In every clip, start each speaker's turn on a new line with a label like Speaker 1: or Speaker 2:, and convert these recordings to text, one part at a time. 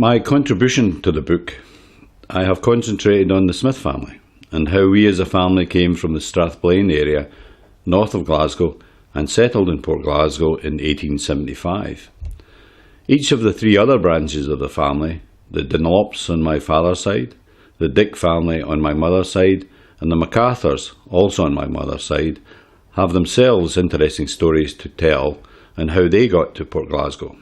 Speaker 1: My contribution to the book, I have concentrated on the Smith family and how we as a family came from the Strathblane area, north of Glasgow, and settled in Port Glasgow in 1875. Each of the three other branches of the family, the Dunlops on my father's side, the Dick family on my mother's side, and the MacArthurs, also on my mother's side, have themselves interesting stories to tell and how they got to Port Glasgow.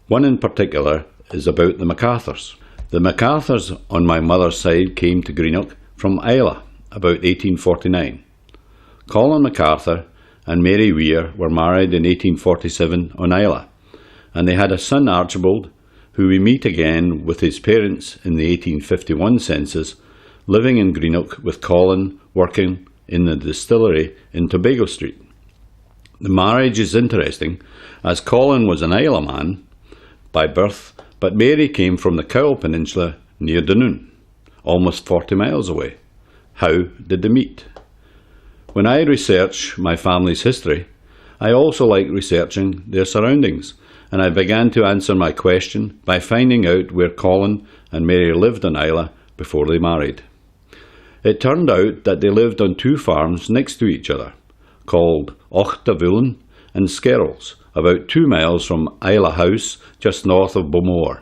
Speaker 1: One in particular is about the MacArthurs. The MacArthurs on my mother's side came to Greenock from Islay about 1849. Colin MacArthur and Mary Weir were married in 1847 on Islay, and they had a son Archibald, who we meet again with his parents in the 1851 census, living in Greenock with Colin working in the distillery in Tobago Street. The marriage is interesting as Colin was an Islay man by birth, but Mary came from the Cowal Peninsula near Dunoon, almost 40 miles away. How did they meet? When I research my family's history, I also like researching their surroundings, and I began to answer my question by finding out where Colin and Mary lived on Islay before they married. It turned out that they lived on two farms next to each other, called Auchtervullen and Skerrels, about 2 miles from Islay House, just north of Beaumore.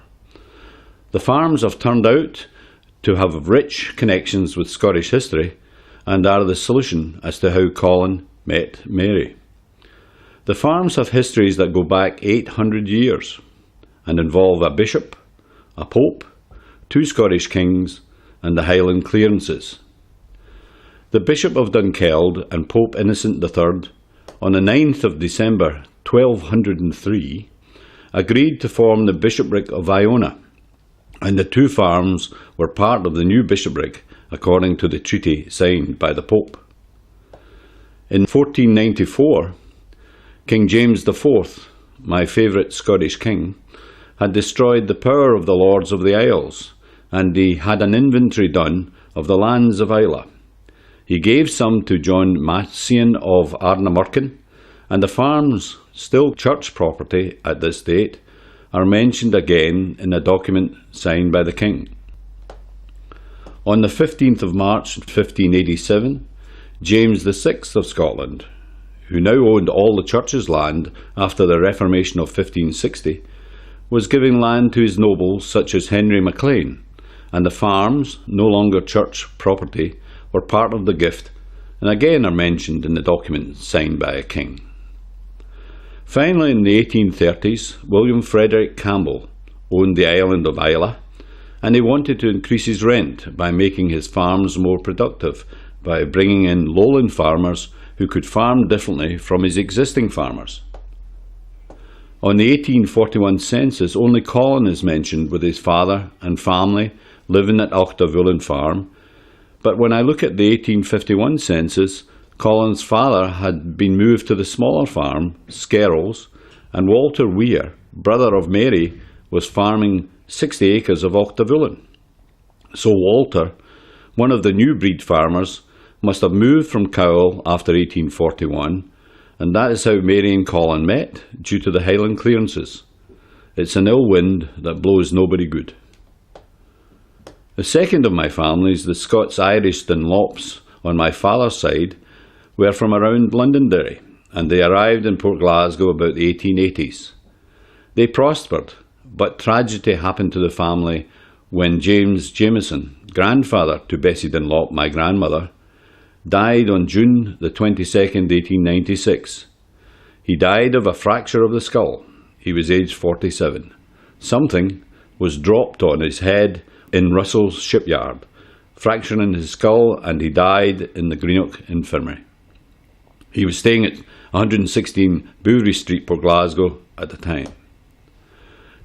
Speaker 1: The farms have turned out to have rich connections with Scottish history and are the solution as to how Colin met Mary. The farms have histories that go back 800 years and involve a bishop, a pope, 2 Scottish kings and the Highland clearances. The Bishop of Dunkeld and Pope Innocent III, on the 9th of December 1203, agreed to form the bishopric of Iona, and the 2 farms were part of the new bishopric according to the treaty signed by the Pope. In 1494, King James IV, my favourite Scottish king, had destroyed the power of the Lords of the Isles, and he had an inventory done of the lands of Islay. He gave some to John Massian of Arnamurkin, and the farms, still church property at this date, are mentioned again in a document signed by the king. On the 15th of March 1587, James VI of Scotland, who now owned all the church's land after the Reformation of 1560, was giving land to his nobles such as Henry MacLean, and the farms, no longer church property, were part of the gift and again are mentioned in the document signed by a king. Finally, in the 1830s, William Frederick Campbell owned the island of Islay, and he wanted to increase his rent by making his farms more productive by bringing in lowland farmers who could farm differently from his existing farmers. On the 1841 census, only Colin is mentioned with his father and family living at Auchtervullen Farm, but when I look at the 1851 census, Colin's father had been moved to the smaller farm, Skerrels, and Walter Weir, brother of Mary, was farming 60 acres of Auchtervullen. So Walter, one of the new breed farmers, must have moved from Cowal after 1841, and that is how Mary and Colin met, due to the Highland clearances. It's an ill wind that blows nobody good. The second of my families, the Scots-Irish Dunlops, on my father's side, were from around Londonderry, and they arrived in Port Glasgow about the 1880s. They prospered, but tragedy happened to the family when James Jameson, grandfather to Bessie Dunlop, my grandmother, died on June the 22nd, 1896. He died of a fracture of the skull. He was aged 47. Something was dropped on his head in Russell's shipyard, fracturing his skull, and he died in the Greenock Infirmary. He was staying at 116 Bouverie Street, Port Glasgow at the time.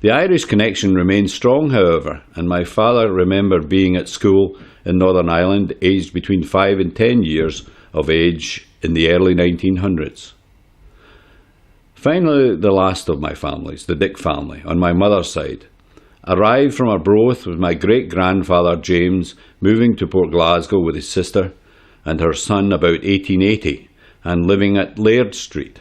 Speaker 1: The Irish connection remained strong, however, and my father remembered being at school in Northern Ireland, aged between 5 and 10 years of age in the early 1900s. Finally, the last of my families, the Dick family, on my mother's side, arrived from Arbroath with my great-grandfather James moving to Port Glasgow with his sister and her son about 1880 and living at Laird Street.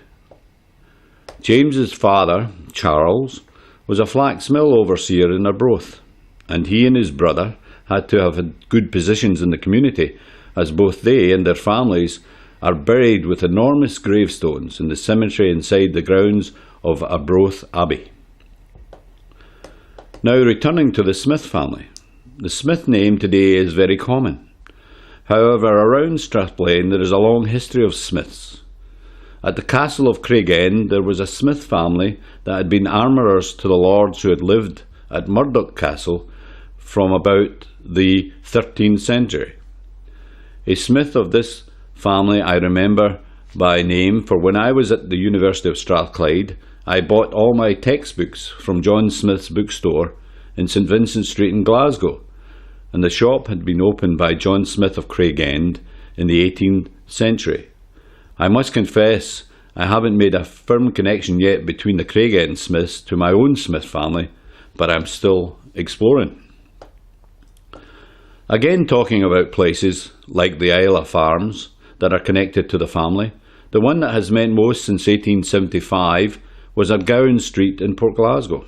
Speaker 1: James's father, Charles, was a flax mill overseer in Arbroath, and he and his brother had to have had good positions in the community, as both they and their families are buried with enormous gravestones in the cemetery inside the grounds of Arbroath Abbey. Now, returning to the Smith family. The Smith name today is very common. However, around Strathblane there is a long history of Smiths. At the castle of Craigend there was a Smith family that had been armourers to the lords who had lived at Murdoch Castle from about the 13th century. A Smith of this family I remember by name, for when I was at the University of Strathclyde, I bought all my textbooks from John Smith's bookstore in St Vincent Street in Glasgow, and the shop had been opened by John Smith of Craigend in the 18th century. I must confess I haven't made a firm connection yet between the Craigend Smiths to my own Smith family, but I'm still exploring. Again, talking about places like the Islay farms that are connected to the family, the one that has meant most since 1875 was at Gowan Street in Port Glasgow.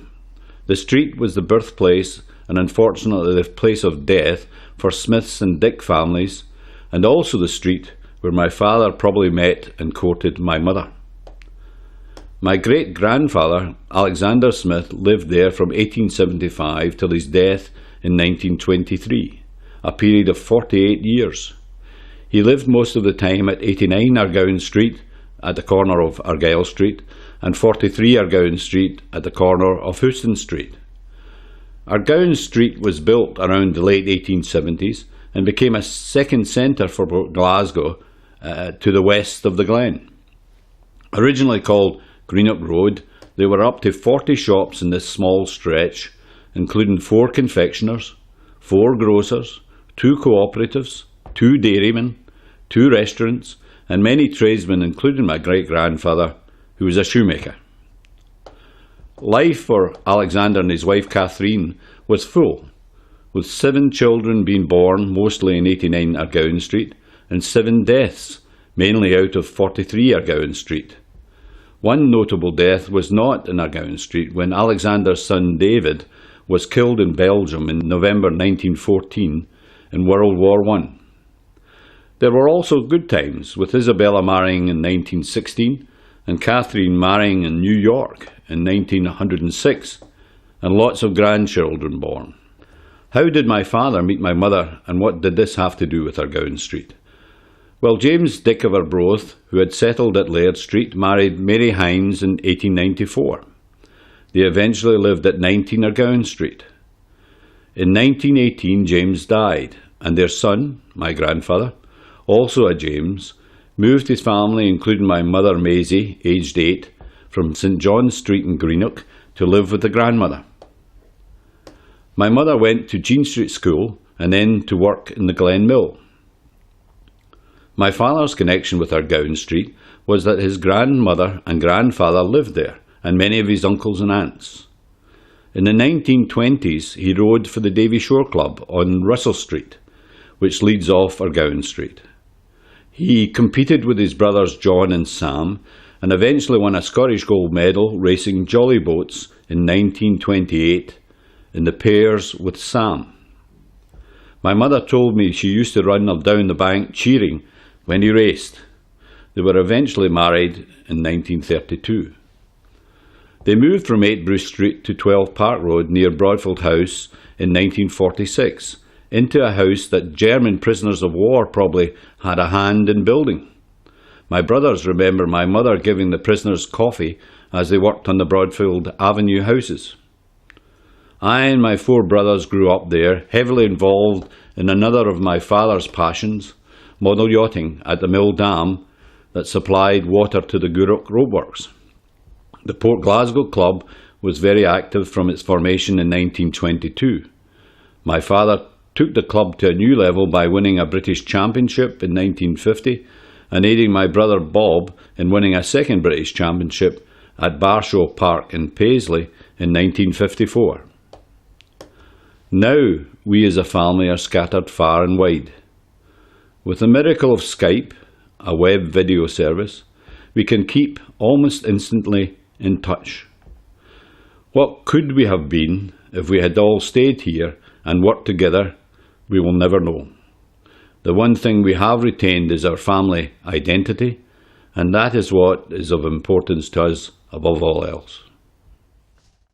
Speaker 1: The street was the birthplace and unfortunately the place of death for Smiths and Dick families, and also the street where my father probably met and courted my mother. My great-grandfather, Alexander Smith, lived there from 1875 till his death in 1923, a period of 48 years. He lived most of the time at 89 Argowan Street at the corner of Argyll Street and 43 Argowan Street at the corner of Houston Street. Argowan Street was built around the late 1870s and became a second centre for Port Glasgow to the west of the Glen. Originally called Greenock Road, there were up to 40 shops in this small stretch, including 4 confectioners, 4 grocers, 2 cooperatives, 2 dairymen, 2 restaurants, and many tradesmen, including my great-grandfather, who was a shoemaker. Life for Alexander and his wife Catherine was full, with 7 children being born, mostly in 89 Argowan Street, and 7 deaths, mainly out of 43 Argowan Street. One notable death was not in Argowan Street, when Alexander's son David was killed in Belgium in November 1914 in World War I. There were also good times, with Isabella marrying in 1916 and Catherine marrying in New York in 1906, and lots of grandchildren born. How did my father meet my mother, and what did this have to do with Argowan Street? Well, James Dick of Arbroath, who had settled at Laird Street, married Mary Hines in 1894. They eventually lived at 19 Argowan Street. In 1918, James died, and their son, my grandfather, also a James, moved his family, including my mother Maisie, aged 8, from St John Street in Greenock to live with the grandmother. My mother went to Jean Street School and then to work in the Glen Mill. My father's connection with Argowan Street was that his grandmother and grandfather lived there, and many of his uncles and aunts. In the 1920s, he rowed for the Davy Shore Club on Russell Street, which leads off Argowan Street. He competed with his brothers John and Sam, and eventually won a Scottish gold medal racing jolly boats in 1928 in the pairs with Sam. My mother told me she used to run down the bank cheering when he raced. They were eventually married in 1932. They moved from 8 Bruce Street to 12 Park Road near Broadfield House in 1946, into a house that German prisoners of war probably had a hand in building. My brothers remember my mother giving the prisoners coffee as they worked on the Broadfield Avenue houses. I and my 4 brothers grew up there, heavily involved in another of my father's passions, model yachting at the Mill Dam that supplied water to the Gourock Roadworks. The Port Glasgow Club was very active from its formation in 1922. My father took the club to a new level by winning a British Championship in 1950 and aiding my brother Bob in winning a second British Championship at Barshaw Park in Paisley in 1954. Now we as a family are scattered far and wide. With the miracle of Skype, a web video service, we can keep almost instantly in touch. What could we have been if we had all stayed here and worked together? We will never know. The one thing we have retained is our family identity, and that is what is of importance to us above all else.